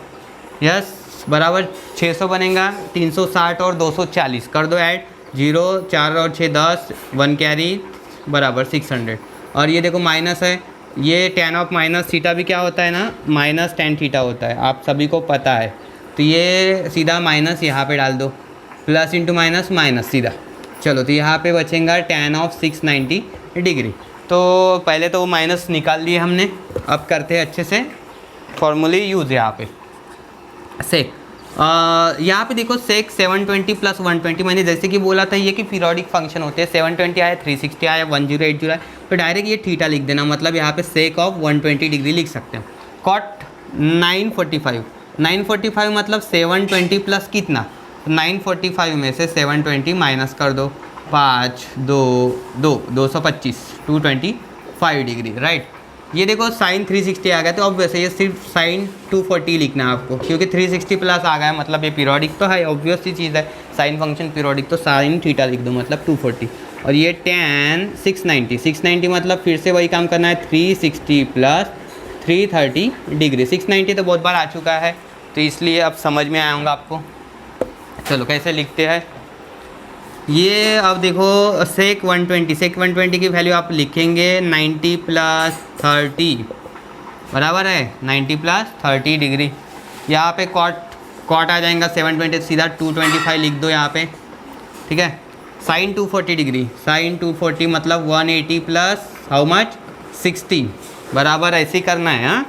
यस बराबर 600 बनेगा, 360 और 240 कर दो ऐड, 0 4 और 6 10, 1 कैरी बराबर 600। और ये देखो माइनस है, ये tan ऑफ माइनस थीटा भी क्या होता है ना, माइनस tan थीटा होता है, आप सभी को पता है। तो ये सीधा माइनस यहाँ पे डाल दो, प्लस इंटू माइनस माइनस सीधा। चलो तो यहाँ पे बचेगा tan ऑफ 690 डिग्री। तो पहले तो वो माइनस निकाल लिए हमने, अब करते हैं अच्छे से फॉर्मूले यूज़ यहाँ पे। सेक यहाँ पे देखो सेक 720 प्लस 120, मैंने जैसे कि बोला था ये कि पीरियोडिक फंक्शन होते हैं। 720 आया, 360 आया, 1080 आया, तो डायरेक्ट ये थीटा लिख देना, मतलब यहाँ पे सेक ऑफ 120 डिग्री लिख सकते हैं। कॉट 945 मतलब 720 प्लस कितना, 945 में से 720 माइनस कर दो, 5 2 2 225 225 डिग्री राइट। ये देखो साइन 360 आ गया, तो ऑब्वियस है ये सिर्फ साइन 240 लिखना है आपको, क्योंकि 360 प्लस आ गया मतलब ये पीरियोडिक तो है, ऑब्वियस सी चीज़ है, साइन फंक्शन पीरियोडिक, तो साइन थीटा लिख दो मतलब 240। और ये tan 690 मतलब फिर से वही काम करना है, 360 प्लस 330 डिग्री। 690 तो बहुत बार आ चुका है, तो इसलिए अब समझ में आया होगा आपको। चलो कैसे लिखते हैं ये, अब देखो सेक 120 की वैल्यू आप लिखेंगे 90 प्लस 30 बराबर है 90 प्लस 30 डिग्री। यहाँ पे कॉट आ जाएगा 720, सीधा 225 लिख दो यहाँ पे। ठीक है, साइन 240 डिग्री, साइन 240 मतलब 180 प्लस हाउ मच 60 बराबर ऐसे ही करना है। हाँ,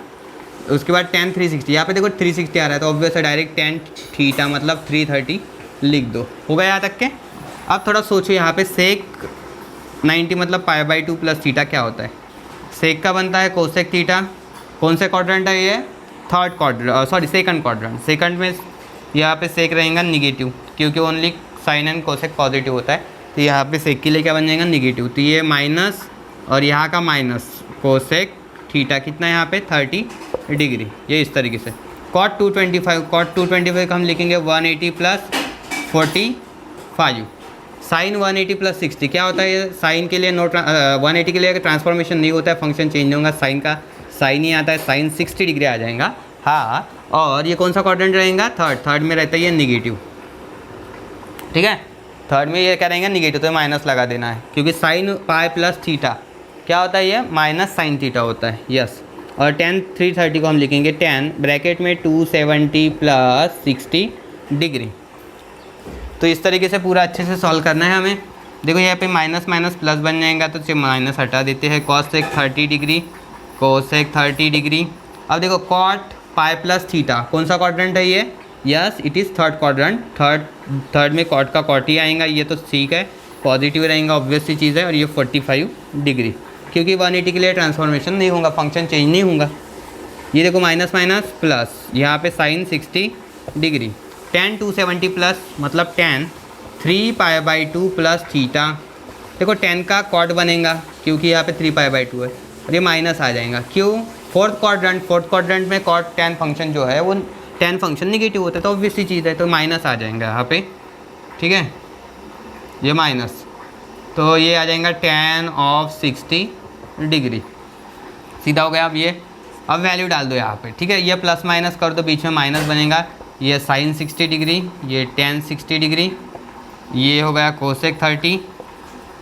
उसके बाद tan 360, यहाँ पे देखो 360 आ रहा है, तो ऑब्वियस है डायरेक्ट tan थीटा मतलब 330 लिख दो। हो गया यहाँ तक के। अब थोड़ा सोचो यहाँ पे सेक 90 मतलब π/2 प्लस थीटा क्या होता है, सेक का बनता है कोसेक थीटा। कौन से क्वाड्रेंट है ये, third quadrant, sorry second quadrant. Second में यहाँ पे सेक रहेगा निगेटिव, क्योंकि only sine and cosec positive होता है, तो यहाँ पे सेक के लिए क्या बन जाएगा निगेटिव, तो ये माइनस और यहाँ का माइनस कोसेक थीटा कितना है यहाँ पे 30 डिग्री। ये इस तरीके से कॉट 225 का हम लिखेंगे 180 प्लस 45, साइन 180 प्लस 60 क्या होता है, ये साइन के लिए 180 के लिए ट्रांसफॉर्मेशन नहीं होता है, फंक्शन चेंज होगा, साइन का साइन ही आता है, साइन 60 डिग्री आ जाएगा। हाँ, और ये कौन सा क्वाड्रेंट रहेगा, थर्ड में रहता है ये निगेटिव। ठीक है, थर्ड में ये क्या रहेगा निगेटिव, तो माइनस लगा देना है, क्योंकि साइन पाई प्लस थीटा क्या होता है, ये माइनस साइन थीटा होता है। यस, और tan 330 को हम लिखेंगे tan ब्रैकेट में 270 प्लस 60 डिग्री। तो इस तरीके से पूरा अच्छे से सॉल्व करना है हमें। देखो यहाँ पे माइनस माइनस प्लस बन जाएगा, तो सिर्फ माइनस हटा देते हैं, cos 30 डिग्री कोसेक 30 डिग्री। अब देखो कॉट पाई प्लस थीटा कौन सा क्वाड्रेंट है ये, yes it is third quadrant. Third में कॉट का कॉट ही आएगा, ये तो ठीक है पॉजिटिव रहेगा, ऑब्वियस सी चीज़ है। और ये 45 डिग्री, क्योंकि 180 के लिए ट्रांसफॉर्मेशन नहीं होगा, फंक्शन चेंज नहीं होगा। ये देखो माइनस माइनस प्लस, यहाँ पे साइन 60 डिग्री, tan 270 प्लस मतलब tan 3π/2 प्लस थीटा। देखो tan का कॉट बनेगा, क्योंकि यहाँ पे 3π/2 है, और ये माइनस आ जाएगा, क्यों, फोर्थ क्वाड्रेंट में कॉट tan फंक्शन जो है वो tan फंक्शन निगेटिव होता है, तो ऑब्वियसली चीज़ है, तो माइनस आ जाएगा यहाँ पे। ठीक है, ये माइनस, तो ये आ जाएगा tan ऑफ 60 डिग्री, सीधा हो गया। अब ये अब वैल्यू डाल दो यहाँ पे। ठीक है, ये प्लस माइनस कर दो, बीच में माइनस बनेगा, ये साइन 60 डिग्री, ये tan 60 डिग्री, ये हो गया कोसेक 30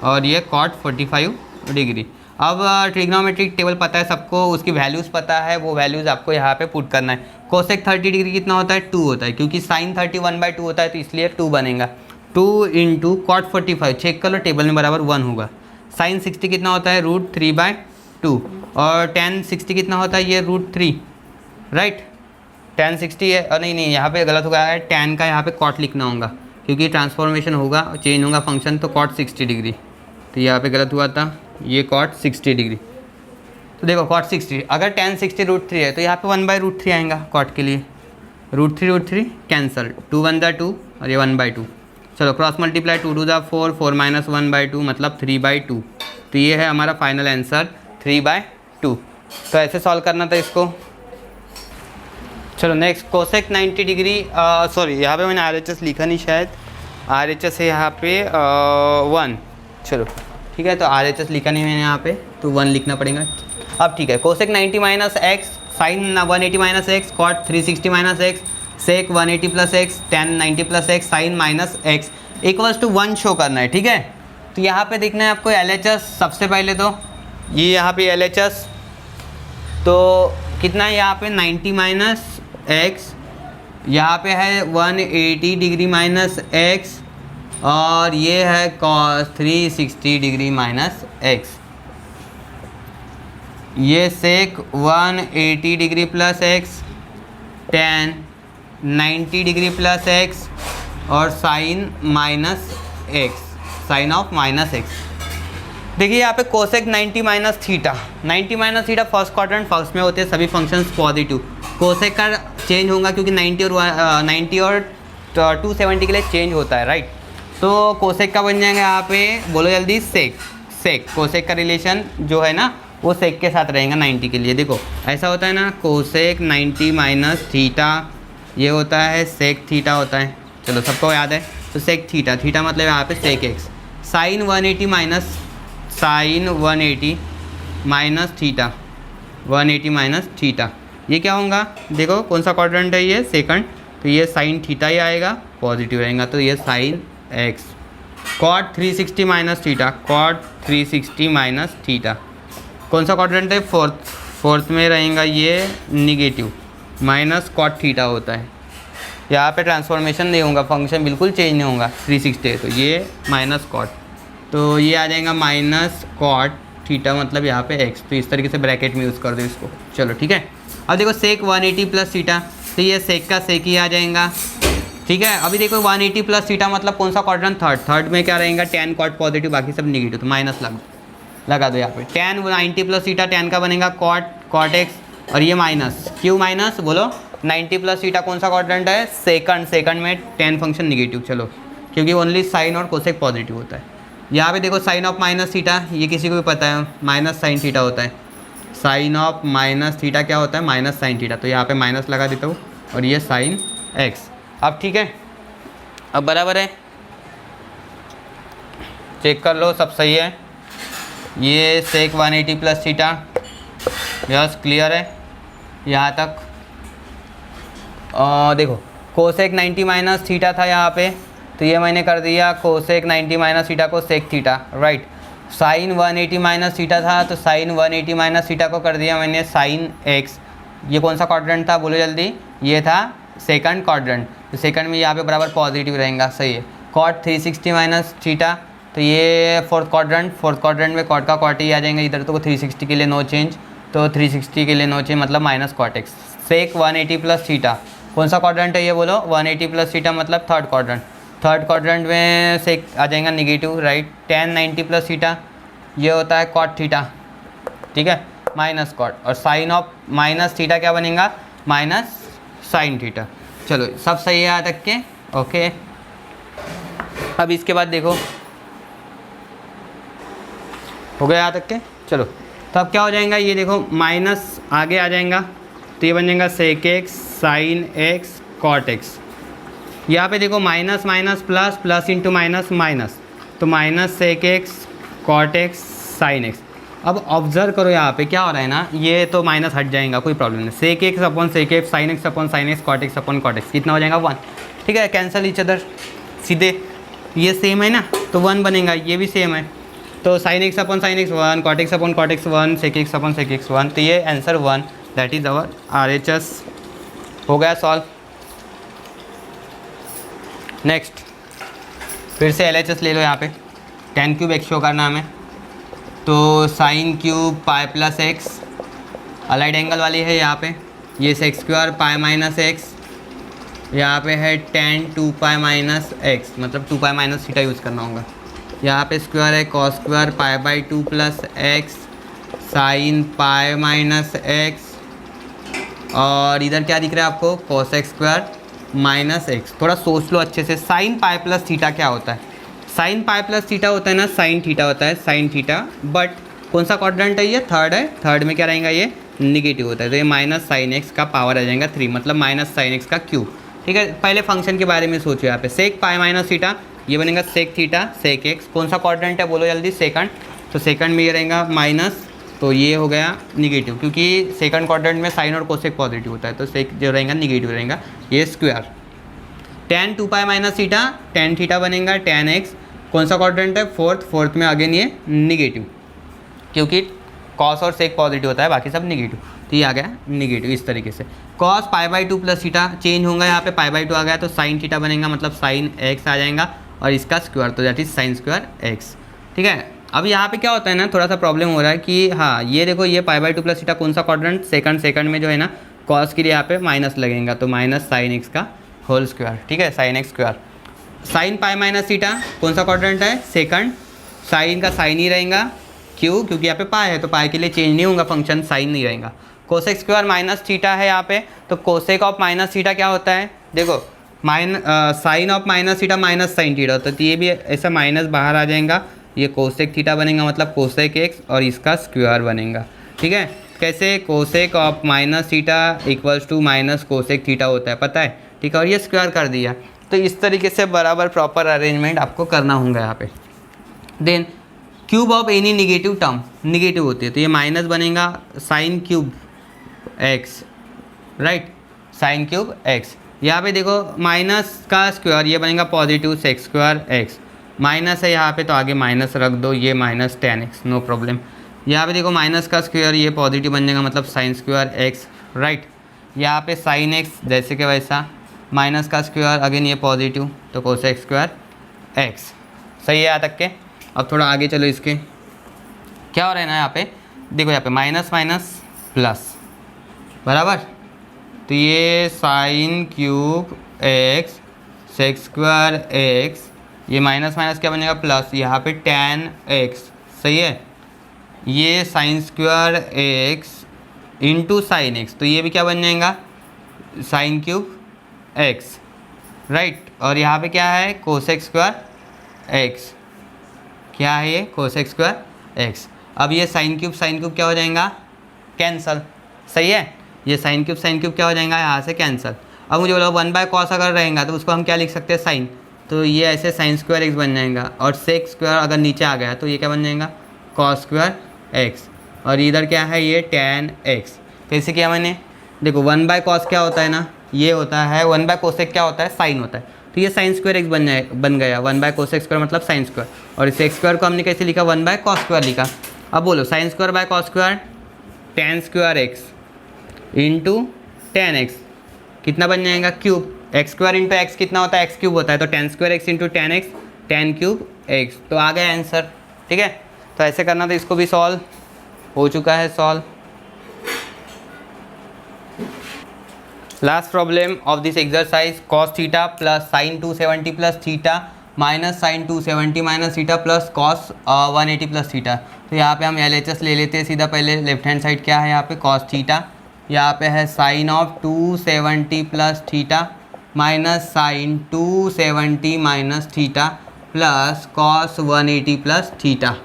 और ये कॉट 45 डिग्री। अब ट्रिग्नोमेट्रिक टेबल पता है सबको, उसकी वैल्यूज़ पता है, वो वैल्यूज़ आपको यहाँ पे पुट करना है। कोसेक 30 डिग्री कितना होता है 2 होता है, क्योंकि साइन 30 1/2 होता है तो इसलिए 2 बनेगा। 2 इंटू कॉट 45 चेक कर लो टेबल में बराबर 1 होगा। साइन 60 कितना होता है √3/2 और tan 60 कितना होता है ये √3 राइट। tan 60 है और नहीं यहाँ पे गलत हो गया है, tan का यहाँ पे कॉट लिखना होगा क्योंकि ट्रांसफॉर्मेशन होगा चेंज होगा फंक्शन तो कॉट 60 डिग्री, तो यहाँ पे गलत हुआ था, ये कॉट 60 डिग्री। तो देखो कॉट 60 अगर tan 60 √3 है तो यहाँ पे 1/√3 आएगा कॉट के लिए, √3 कैंसल, 2 1 2 और ये 1/2। चलो क्रॉस मल्टीप्लाई 2 2 4 4 - 1/2 मतलब 3/2। तो ये है हमारा फाइनल आंसर 3/2। तो ऐसे सॉल्व करना था इसको। चलो नेक्स्ट कोसेक 90 डिग्री, सॉरी यहाँ पे मैंने RHS लिखा नहीं शायद, RHS है यहाँ पे 1। चलो ठीक है, तो RHS लिखा नहीं मैंने यहाँ पे तो 1 लिखना पड़ेगा। अब ठीक है, cosec 90 - x sine 180 - x cot 360 - x sec 180 + x tan 90 + x sine -x = 1 show करना है। ठीक है, तो यहाँ पे देखना है आपको LHS। सबसे पहले तो ये यहाँ पे LHS तो कितना है यहाँ पे 90 - x, यहाँ पे है 180 डिग्री -x और ये है cos 360 डिग्री -x। ये sec 180 degree +x tan 90 degree +x और sine -x, sine of -x। देखिए यहाँ पे cosec 90 - theta, 90 - theta first quadrant first में होते हैं सभी फंक्शंस पॉजिटिव। कोसेक का चेंज होगा क्योंकि 90 और 270 के लिए चेंज होता है राइट। तो कोसेक का बन जाएगा यहाँ पे, बोलो जल्दी, सेक। कोसेक का रिलेशन जो है ना वो सेक के साथ रहेगा 90 के लिए। देखो ऐसा होता है ना, कोसेक 90 - थीटा ये होता है सेक थीटा होता है। चलो सबको याद है, तो सेक थीटा मतलब यहाँ पे sec x. Sine 180 theta 180 - theta, ये क्या होगा देखो कौन सा क्वाड्रेंट है ये सेकंड, तो ये साइन थीटा ही आएगा, पॉजिटिव रहेगा तो ये sine x. Cot 360 - theta, cot 360 - theta कौन सा क्वाड्रेंट है फोर्थ में रहेगा ये निगेटिव, माइनस कॉट थीटा होता है। यहाँ पे ट्रांसफॉर्मेशन नहीं होगा, फंक्शन बिल्कुल चेंज नहीं होगा 360 है तो ये माइनस कॉट, तो ये आ जाएगा माइनस कॉट थीटा मतलब यहाँ पे एक्स। तो इस तरीके से ब्रैकेट में यूज़ कर दो इसको। चलो ठीक है, अब देखो सेक 180 + थीटा, तो ये सेक का सेक ही आ जाएगा। ठीक है, अभी देखो 180 + थीटा मतलब कौन सा क्वाड्रेंट, थर्ड में क्या रहेगा tan कॉट पॉजिटिव बाकी सब निगेटिव, तो माइनस लगा दो यहाँ पे। tan 90 + थीटा tan का बनेगा कॉट एक्स और ये माइनस, क्यों माइनस बोलो, 90 + थीटा कौन सा क्वाड्रेंट है सेकंड में tan फंक्शन निगेटिव। चलो क्योंकि ओनली साइन और कोसेक पॉजिटिव होता है। यहाँ पे देखो साइन ऑफ -थीटा, ये किसी को भी पता है माइनस साइन थीटा होता है। साइन ऑफ -थीटा क्या होता है माइनस साइन थीटा, तो यहाँ पे माइनस लगा देता हूँ और ये साइन एक्स। अब ठीक है, अब बराबर है, चेक कर लो सब सही है। ये सेक 180 + थीटा, यस क्लियर है यहाँ तक। देखो कोसेक 90 - थीटा था यहाँ पे, तो ये मैंने कर दिया कोसेक 90 - थीटा को sec theta right. Sine 180 - theta था तो साइन 180 - थीटा को कर दिया मैंने साइन एक्स। ये कौन सा क्वाड्रेंट था बोलो जल्दी, ये था सेकंड क्वाड्रेंट, तो सेकंड में यहाँ पे बराबर पॉजिटिव रहेगा, सही है। कॉट 360 - थीटा, तो ये फोर्थ क्वाड्रेंट में कॉट का कॉट ही आ जाएगा इधर, तो 360 के लिए नो चेंज, तो 360 के लिए नो चेंज मतलब माइनस कॉट एक्स। सेक 180 + थीटा कौन सा क्वाड्रेंट है ये बोलो, 180 + थीटा मतलब थर्ड क्वाड्रेंट में सेक आ जाएगा निगेटिव राइट। tan 90 + थीटा ये होता है कॉट थीटा, ठीक है, माइनस कॉट, और साइन ऑफ -थीटा क्या बनेगा माइनस साइन थीटा। चलो सब सही है यहाँ तक के, ओके। अब इसके बाद देखो हो गया यहाँ तक के। चलो तो अब क्या हो जाएगा, ये देखो माइनस आगे आ जाएगा तो ये बन जाएगा sec x sine x cot x. यहाँ पे देखो minus minus plus, plus into minus minus, तो minus sec x cot x sine x. अब ऑब्जर्व करो यहाँ पे क्या हो रहा है ना, ये तो माइनस हट जाएगा कोई प्रॉब्लम नहीं, sec x upon sec x sine x upon sine x cot x upon cot x कितना हो जाएगा 1। ठीक है, कैंसिल ईच अदर सीधे, ये सेम है ना तो 1 बनेगा, ये भी सेम है तो sine x upon sine x 1, cot x upon cot x 1, sec x upon sec x 1, तो ये answer 1, that is our RHS हो गया सॉल्व। नेक्स्ट फिर से LHS ले लो, यहाँ पे tan क्यूब एक्स शो करना हमें, तो साइन क्यूब पाई प्लस एक्स, अलाइड एंगल वाली है यहाँ पे, ये sex square pi minus x, यहाँ पे है tan 2 पाई माइनस एक्स, मतलब 2 पाई माइनस थीटा यूज़ करना होगा। यहाँ पे स्क्वायर है cos square pi by 2 plus x sine pi minus x, और इधर क्या दिख रहा है आपको, cos x square minus x. थोड़ा सोच लो अच्छे से, साइन पाई प्लस थीटा क्या होता है? साइन पाई प्लस थीटा होता है ना, साइन थीटा होता है, साइन थीटा, बट कौन सा क्वाड्रेंट है ये? थर्ड है, थर्ड में क्या रहेगा ये? निगेटिव होता है, तो ये माइनस साइन एक्स का पावर आ जाएगा 3, मतलब माइनस साइन एक्स का क्यूब। ठीक है, पहले फंक्शन के बारे में सोचो, यहाँ पे सेक पाई माइनस थीटा, ये बनेगा सेक थीटा सेक एक्स। कौन सा क्वाड्रेंट है बोलो जल्दी? सेकंड, तो सेकंड में ये रहेगा माइनस, तो ये हो गया निगेटिव, क्योंकि सेकंड क्वाड्रेंट में साइन और कोसेक पॉजिटिव होता है, तो सेक जो रहेगा निगेटिव रहेगा। ये स्क्वायर tan 2 पाई माइनस थीटा, tan थीटा बनेगा tan एक्स। कौन सा क्वाड्रेंट है? फोर्थ, फोर्थ में अगेन ये निगेटिव, क्योंकि कॉस और सेक पॉजिटिव होता है, बाकी सब निगेटिव, तो ये आ गया निगेटिव इस तरीके से। Cos pi by 2 plus theta change होगा, यहाँ पे पाई बाई 2 आ गया तो साइन थीटा बनेगा, मतलब साइन एक्स आ जाएगा, और इसका स्क्वायर, तो that is sine square x. ठीक है, अब यहाँ पे क्या होता है ना, थोड़ा सा प्रॉब्लम हो रहा है कि हाँ ये देखो, ये पाई बाई 2 प्लस थीटा कौन सा क्वाड्रेंट? सेकंड, सेकंड में जो है ना कॉस के लिए यहाँ पे माइनस लगेगा, तो माइनस साइन एक्स का होल स्क्वायर। ठीक है, sine x square. Sine pi minus theta कौन सा क्वाड्रेंट है? सेकंड, साइन का साइन ही रहेगा, क्यों? क्योंकि यहाँ पे पाई है, तो पाई के लिए चेंज नहीं होगा फंक्शन, साइन नहीं रहेगा। कोसेक स्क्वायर माइनस थीटा है यहाँ पे, तो कोसेक ऑफ माइनस थीटा क्या होता है? देखो sine of minus theta minus sine theta होता है, तो ये भी ऐसा माइनस बाहर आ जाएगा, ये कोसेक थीटा बनेगा, मतलब कोसेक एक्स, और इसका स्क्वायर बनेगा। ठीक है, कैसे? Cosec of minus theta equals to minus cosec theta होता है, पता है? ठीक है, और ये स्क्वायर कर दिया, तो इस तरीके से बराबर प्रॉपर अरेंजमेंट आपको करना होगा यहाँ पे। Then cube of any negative term, negative होती है, तो ये माइनस बनेगा sine cube x, right, sine cube x. यहाँ पे देखो माइनस का स्क्वायर, ये बनेगा positive sec square x, minus है यहाँ पे तो आगे माइनस रख दो, ये minus tan x, no problem. यहाँ पे देखो माइनस का स्क्वायर, ये पॉजिटिव बन जाएगा, मतलब साइन स्क्वायर एक्स, राइट। यहाँ पे साइन एक्स जैसे कि वैसा, माइनस का स्क्वायर अगेन ये पॉजिटिव, तो कोसेक स्क्वायर एक्स। सही है यहाँ तक के? अब थोड़ा आगे चलो, इसके क्या हो रहा है ना, यहाँ पे देखो, यहाँ पे माइनस माइनस प्लस, बराबर, तो ये sine cube x sec square x, ये माइनस माइनस क्या बनेगा? प्लस, यहाँ पे tan एक्स, सही है, ये sine square x into sine x, तो ये भी क्या बन जाएगा? साइन क्यूब एक्स, राइट, और यहाँ पे क्या है? कोसेक स्क्वायर एक्स, क्या है ये? Cosec square x. अब ये साइन क्यूब क्या हो जाएगा? कैंसल, सही है, ये साइन क्यूब क्या हो जाएगा? यहाँ से कैंसल। अब मुझे बोलो 1 बाय कॉस अगर रहेगा तो उसको हम क्या लिख सकते हैं? साइन, तो ये ऐसे साइन स्क्वायर एक्स बन जाएगा, और सेक स्क्वायर अगर नीचे आ गया तो ये क्या बन जाएगा? कॉस स्क्वायर एक्स, और इधर क्या है? ये tan एक्स। कैसे किया मैंने? देखो 1 बाय कॉस क्या होता है ना, ये होता है, 1 बाय कोसेक क्या होता है? साइन होता है, तो ये साइन स्क्वायर एक्स बन गया, 1 बाय कोसेक स्क्वायर मतलब साइन स्क्वायर, और इस एक्स स्क्वायर को हमने कैसे लिखा? 1 बाय कॉस स्क्वायर लिखा। अब बोलो sine square by cos square, tan square x into tan x, कितना बन जाएगा? Cube. X square into x कितना होता है? एक्स क्यूब होता है, तो tan square x into tan x, tan cube x, तो आ गया आंसर। ठीक है, तो ऐसे करना, तो इसको भी सॉल्व हो चुका है, solve. Last problem of this exercise, cos theta plus sine 270 plus theta minus sine 270 minus theta plus cos 180 plus theta. तो यहाँ पे हम LHS ले लेते हैं सीधा। पहले लेफ्ट हैंड साइड क्या है? यहाँ पे कॉस थीटा, यहाँ पे है sine of 270 plus theta minus sine 270 minus theta plus cos 180 plus theta.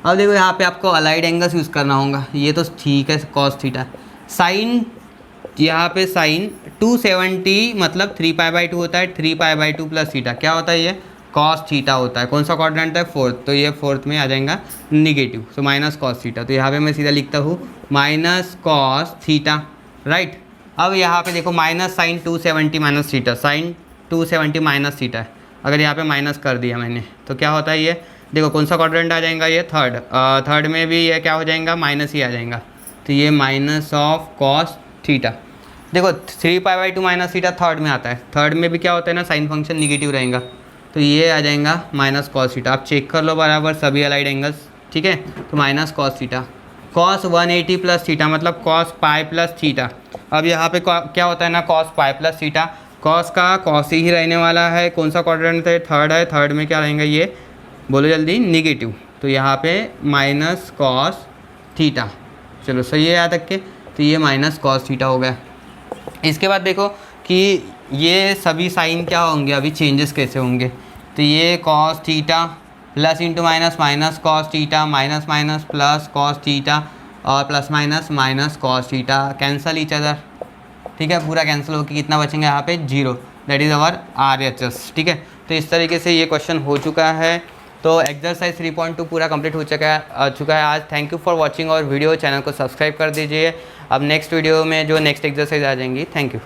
अब देखो यहाँ पे आपको अलाइड एंगल्स यूज़ करना होगा, ये तो ठीक है कॉस थीटा। साइन, यहाँ पे साइन 270 मतलब 3π/2 होता है, 3π/2 प्लस थीटा क्या होता है? ये कॉस थीटा होता है। कौन सा क्वाड्रेंट है? फोर्थ, तो ये फोर्थ में आ जाएगा निगेटिव, तो माइनस कॉस थीटा। तो यहाँ पे मैं सीधा लिखता हूँ माइनस कॉस थीटा, राइट। अब यहाँ पे देखो minus sine 270 minus theta, sine 270 minus theta है, अगर यहाँ पे माइनस कर दिया मैंने तो क्या होता है? ये देखो कौन सा क्वाड्रेंट आ जाएगा, ये थर्ड में भी ये क्या हो जाएगा, माइनस ही आ जाएगा, तो ये माइनस ऑफ कॉस थीटा। देखो 3π/2 माइनस थीटा थर्ड में आता है, थर्ड में भी क्या होता है ना, साइन फंक्शन निगेटिव रहेगा, तो ये आ जाएगा माइनस कॉस थीटा। आप चेक कर लो बराबर सभी अलाइड एंगल्स, ठीक है। तो minus cos theta, cos 180 plus theta मतलब कॉस पाई प्लस थीटा। अब यहाँ पे क्या होता है ना, cos pi plus theta, cos का कॉस ही रहने वाला है। कौन सा क्वाड्रेंट है, थर्ड है, थर्ड में क्या रहेगा ये बोलो जल्दी, निगेटिव, तो यहाँ पे माइनस कॉस थीटा। चलो सही है यहाँ तक के, तो ये माइनस कॉस थीटा हो गया। इसके बाद देखो कि ये सभी साइन क्या होंगे, अभी चेंजेस कैसे होंगे, तो ये cos theta plus into minus minus cos theta, minus minus plus cos theta, और plus minus minus cos theta, cancel each other, ठीक है। पूरा कैंसिल होकर कितना बचेंगे यहाँ पे, 0, दैट इज़ अवर RHS, ठीक है। तो इस तरीके से ये क्वेश्चन हो चुका है। तो एक्सरसाइज 3.2 पूरा कंप्लीट हो चुका है आज। थैंक यू फॉर वाचिंग और वीडियो, चैनल को सब्सक्राइब कर दीजिए। अब नेक्स्ट वीडियो में जो नेक्स्ट एक्सरसाइज आ जाएंगी। Thank you.